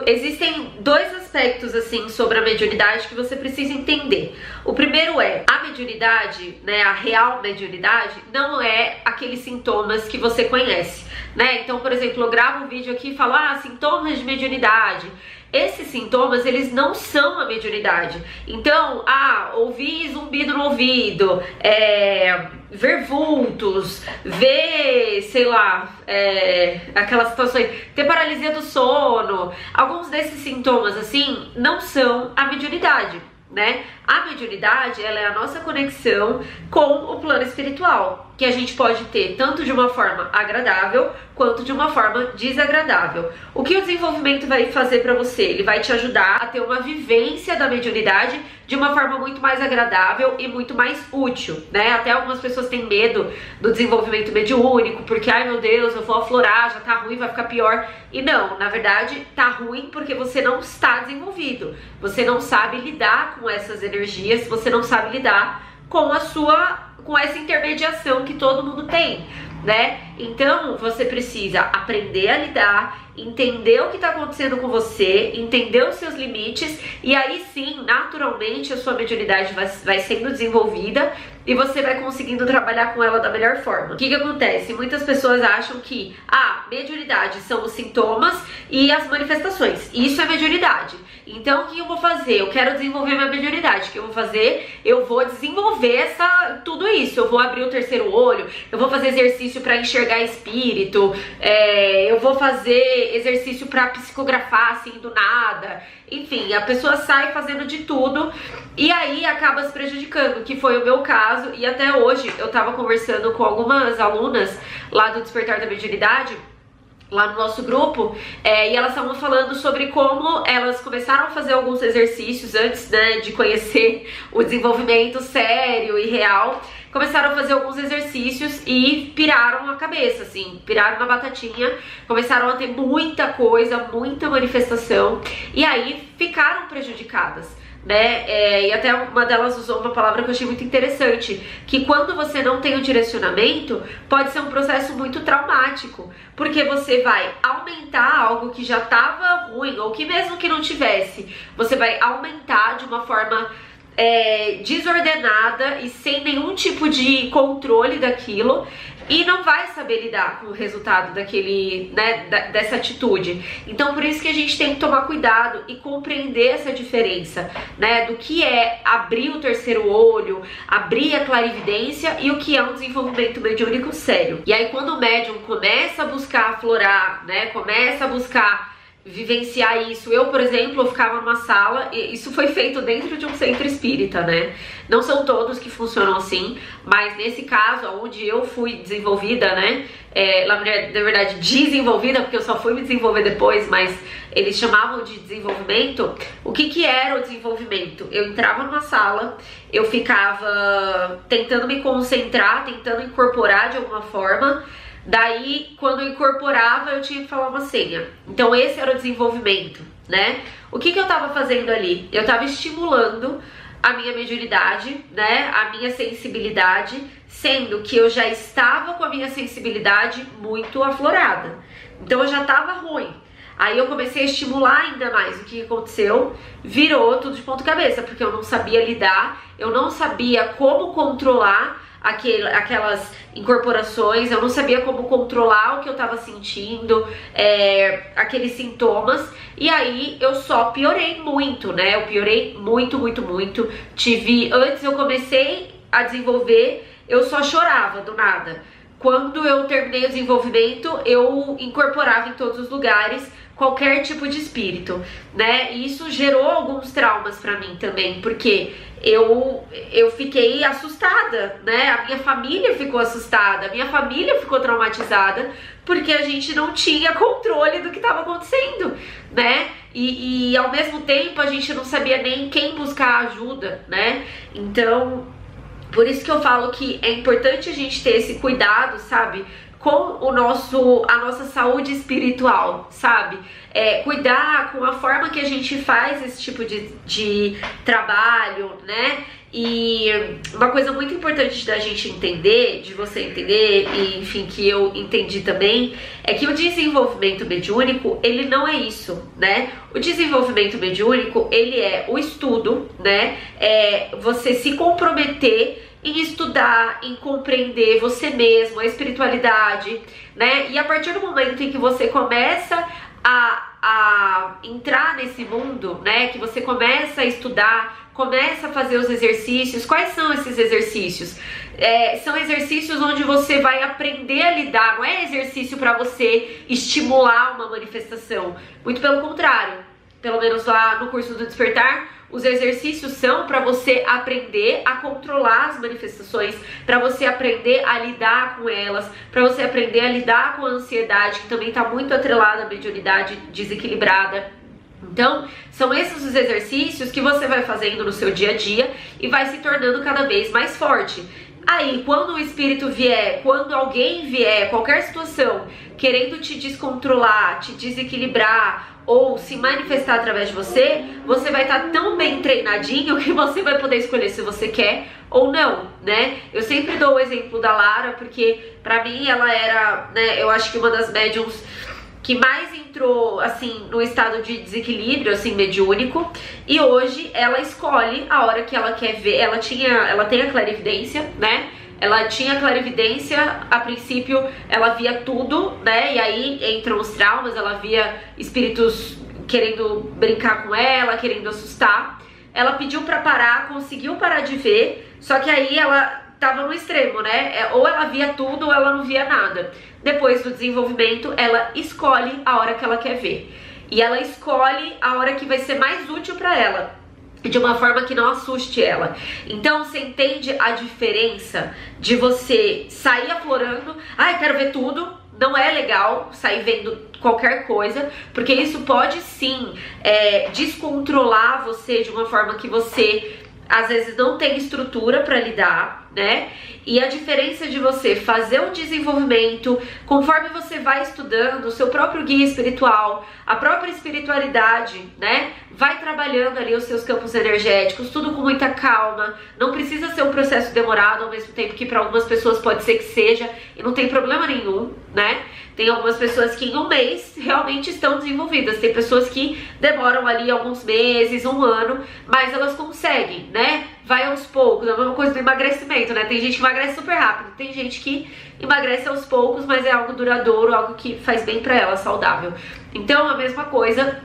existem dois aspectos assim sobre a mediunidade que você precisa entender. O primeiro é, a mediunidade, né, a real mediunidade não é aqueles sintomas que você conhece, né? Então, por exemplo, eu gravo um vídeo aqui e falo, sintomas de mediunidade. Esses sintomas, eles não são a mediunidade. Então, ouvir zumbido no ouvido, ver vultos, ver, sei lá, aquelas situações, ter paralisia do sono. Alguns desses sintomas, assim, não são a mediunidade, né? A mediunidade, ela é a nossa conexão com o plano espiritual, que a gente pode ter tanto de uma forma agradável quanto de uma forma desagradável. O que o desenvolvimento vai fazer para você? Ele vai te ajudar a ter uma vivência da mediunidade de uma forma muito mais agradável e muito mais útil, né? Até algumas pessoas têm medo do desenvolvimento mediúnico, porque, ai meu Deus, eu vou aflorar, já tá ruim, vai ficar pior. E não, na verdade, tá ruim porque você não está desenvolvido. Você não sabe lidar com essas energias, você não sabe lidar com essa intermediação que todo mundo tem, né? Então você precisa aprender a lidar, entender o que está acontecendo com você, entender os seus limites, e aí sim, naturalmente, a sua mediunidade vai sendo desenvolvida e você vai conseguindo trabalhar com ela da melhor forma. O que acontece? Muitas pessoas acham que mediunidade são os sintomas e as manifestações. Isso é mediunidade. Então, o que eu vou fazer? Eu quero desenvolver minha mediunidade. O que eu vou fazer? Eu vou desenvolver tudo isso. Eu vou abrir o terceiro olho, eu vou fazer exercício para enxergar espírito, eu vou fazer exercício para psicografar assim do nada. Enfim, a pessoa sai fazendo de tudo e aí acaba se prejudicando, que foi o meu caso. E até hoje eu tava conversando com algumas alunas lá do Despertar da Mediunidade, lá no nosso grupo, e elas estavam falando sobre como elas começaram a fazer alguns exercícios antes, né, de conhecer o desenvolvimento sério e real. Começaram a fazer alguns exercícios e piraram a cabeça, assim, piraram na batatinha, começaram a ter muita coisa, muita manifestação, e aí ficaram prejudicadas, né? E até uma delas usou uma palavra que eu achei muito interessante, que quando você não tem o direcionamento, pode ser um processo muito traumático, porque você vai aumentar algo que já estava ruim, ou que mesmo que não tivesse, você vai aumentar de uma forma desordenada e sem nenhum tipo de controle daquilo, e não vai saber lidar com o resultado daquele, né, dessa atitude. Então por isso que a gente tem que tomar cuidado e compreender essa diferença, né, do que é abrir o terceiro olho, abrir a clarividência e o que é um desenvolvimento mediúnico sério. E aí quando o médium começa a buscar aflorar, né, começa a buscar vivenciar isso. Eu, por exemplo, eu ficava numa sala, e isso foi feito dentro de um centro espírita, né? Não são todos que funcionam assim, mas nesse caso, onde eu fui desenvolvida, né? Na verdade, desenvolvida, porque eu só fui me desenvolver depois, mas eles chamavam de desenvolvimento. O que era o desenvolvimento? Eu entrava numa sala, eu ficava tentando me concentrar, tentando incorporar de alguma forma. Daí, quando eu incorporava, eu tinha que falar uma senha. Então esse era o desenvolvimento, né? O que eu tava fazendo ali? Eu tava estimulando a minha mediunidade, né? A minha sensibilidade, sendo que eu já estava com a minha sensibilidade muito aflorada. Então eu já tava ruim. Aí eu comecei a estimular ainda mais. O que aconteceu? Virou tudo de ponta cabeça, porque eu não sabia lidar, eu não sabia como controlar aquelas incorporações, eu não sabia como controlar o que eu tava sentindo, aqueles sintomas, e aí eu só piorei muito, né? Eu piorei muito, muito, muito. Antes eu comecei a desenvolver, eu só chorava do nada. Quando eu terminei o desenvolvimento, eu incorporava em todos os lugares qualquer tipo de espírito, né? E isso gerou alguns traumas pra mim também, porque eu fiquei assustada, né? A minha família ficou assustada, a minha família ficou traumatizada, porque a gente não tinha controle do que estava acontecendo, né? E ao mesmo tempo a gente não sabia nem quem buscar ajuda, né? Então, por isso que eu falo que é importante a gente ter esse cuidado, sabe? Com a nossa saúde espiritual, sabe? Cuidar com a forma que a gente faz esse tipo de trabalho, né? E uma coisa muito importante da gente entender, de você entender, e enfim, que eu entendi também, é que o desenvolvimento mediúnico, ele não é isso, né? O desenvolvimento mediúnico, ele é o estudo, né? É você se comprometer em estudar, em compreender você mesmo, a espiritualidade, né? E a partir do momento em que você começa a entrar nesse mundo, né? Que você começa a estudar, começa a fazer os exercícios. Quais são esses exercícios? São exercícios onde você vai aprender a lidar. Não é exercício para você estimular uma manifestação. Muito pelo contrário. Pelo menos lá no curso do Despertar, os exercícios são para você aprender a controlar as manifestações, para você aprender a lidar com elas, para você aprender a lidar com a ansiedade, que também está muito atrelada à mediunidade desequilibrada. Então, são esses os exercícios que você vai fazendo no seu dia a dia e vai se tornando cada vez mais forte. Aí, quando o espírito vier, quando alguém vier, qualquer situação, querendo te descontrolar, te desequilibrar ou se manifestar através de você, você vai estar tão bem treinadinho que você vai poder escolher se você quer ou não, né? Eu sempre dou o exemplo da Lara, porque pra mim ela era, né, eu acho que uma das médiums que mais entrou, assim, no estado de desequilíbrio, assim, mediúnico, e hoje ela escolhe a hora que ela quer ver. Ela tem a clarividência, né? Ela tinha clarividência, a princípio ela via tudo, né? E aí entram os traumas, ela via espíritos querendo brincar com ela, querendo assustar. Ela pediu pra parar, conseguiu parar de ver, só que aí ela tava no extremo, né? Ou ela via tudo ou ela não via nada. Depois do desenvolvimento, ela escolhe a hora que ela quer ver. E ela escolhe a hora que vai ser mais útil pra ela, de uma forma que não assuste ela. Então você entende a diferença de você sair aflorando, ai, quero ver tudo. Não é legal sair vendo qualquer coisa, porque isso pode sim descontrolar você de uma forma que você às vezes não tem estrutura para lidar, né? E a diferença de você fazer um desenvolvimento, conforme você vai estudando, o seu próprio guia espiritual, a própria espiritualidade, né? Vai trabalhando ali os seus campos energéticos, tudo com muita calma. Não precisa ser um processo demorado, ao mesmo tempo que para algumas pessoas pode ser que seja, e não tem problema nenhum, né? Tem algumas pessoas que em um mês realmente estão desenvolvidas. Tem pessoas que demoram ali alguns meses, um ano, mas elas conseguem, né? Vai aos poucos, é a mesma coisa do emagrecimento, né? Tem gente que emagrece super rápido, tem gente que emagrece aos poucos, mas é algo duradouro, algo que faz bem pra ela, saudável. Então, a mesma coisa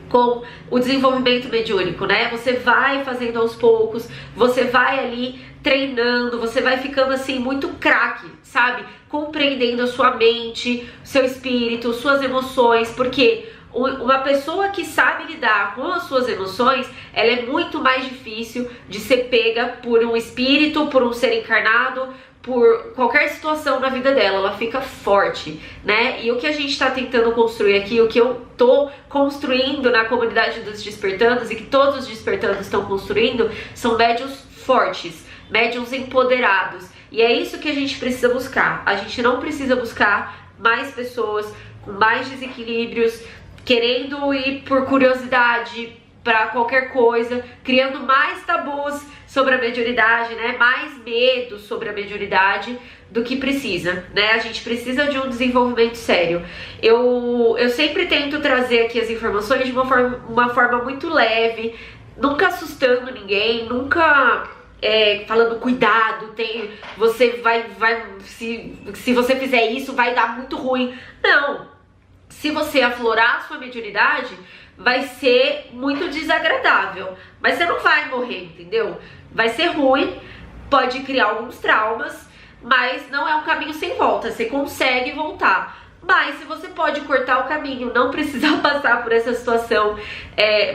com o desenvolvimento mediúnico, né? Você vai fazendo aos poucos, você vai ali treinando, você vai ficando assim muito craque, sabe? Compreendendo a sua mente, seu espírito, suas emoções, porque uma pessoa que sabe lidar com as suas emoções, ela é muito mais difícil de ser pega por um espírito, por um ser encarnado, por qualquer situação na vida dela. Ela fica forte, né? E o que a gente tá tentando construir aqui, o que eu tô construindo na comunidade dos despertandos e que todos os despertandos estão construindo, são médiuns fortes, médiuns empoderados. E é isso que a gente precisa buscar. A gente não precisa buscar mais pessoas com mais desequilíbrios, querendo ir por curiosidade para qualquer coisa, criando mais tabus sobre a mediunidade, né? Mais medo sobre a mediunidade do que precisa, né? A gente precisa de um desenvolvimento sério. Eu sempre tento trazer aqui as informações de uma forma muito leve, nunca assustando ninguém, nunca falando cuidado, você se você fizer isso vai dar muito ruim. Não. Se você aflorar a sua mediunidade, vai ser muito desagradável, mas você não vai morrer, entendeu? Vai ser ruim, pode criar alguns traumas, mas não é um caminho sem volta, você consegue voltar. Mas se você pode cortar o caminho, não precisar passar por essa situação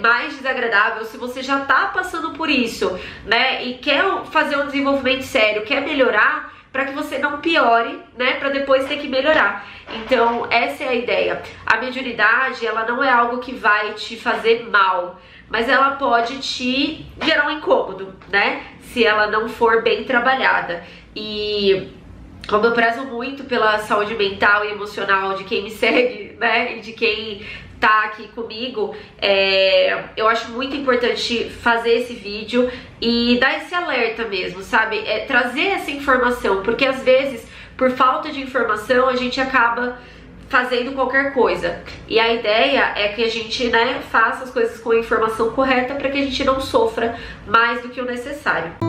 mais desagradável, se você já tá passando por isso, né, e quer fazer um desenvolvimento sério, quer melhorar, para que você não piore, né, para depois ter que melhorar. Então, essa é a ideia. A mediunidade, ela não é algo que vai te fazer mal, mas ela pode te gerar um incômodo, né, se ela não for bem trabalhada. E como eu prezo muito pela saúde mental e emocional de quem me segue, né, e de quem tá aqui comigo, eu acho muito importante fazer esse vídeo e dar esse alerta mesmo, sabe? Trazer essa informação, porque às vezes, por falta de informação, a gente acaba fazendo qualquer coisa. E a ideia é que a gente, né, faça as coisas com a informação correta para que a gente não sofra mais do que o necessário.